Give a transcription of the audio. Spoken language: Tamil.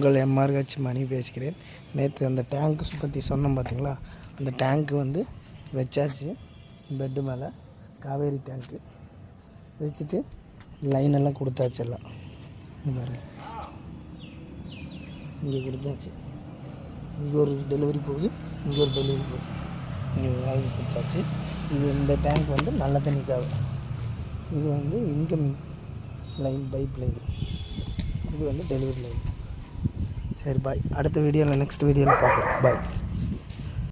உங்கள் MRH மணி பேசுகிறேன். நேற்று அந்த டேங்க்கு பற்றி சொன்னோம் பார்த்தீங்களா, அந்த டேங்க்கு வந்து வச்சாச்சு. பெட்டு மேலே காவேரி டேங்க்கு வச்சுட்டு லைனெல்லாம் கொடுத்தாச்சு. எல்லாம் பாருங்க, இங்கே கொடுத்தாச்சு. இங்கே ஒரு டெலிவரி போகுது, இங்கே ஒரு டெலிவரி போகுது, இங்கே வாங்கி கொடுத்தாச்சு. இது இந்த டேங்க் வந்து நல்ல தண்ணிக்காக, இது வந்து இன்கம் லைன், பைப் லைன், இது வந்து டெலிவரி லைன். சரி பாய். அடுத்த வீடியோவில் நெக்ஸ்ட் வீடியோவில் பார்க்கலாம். பாய்.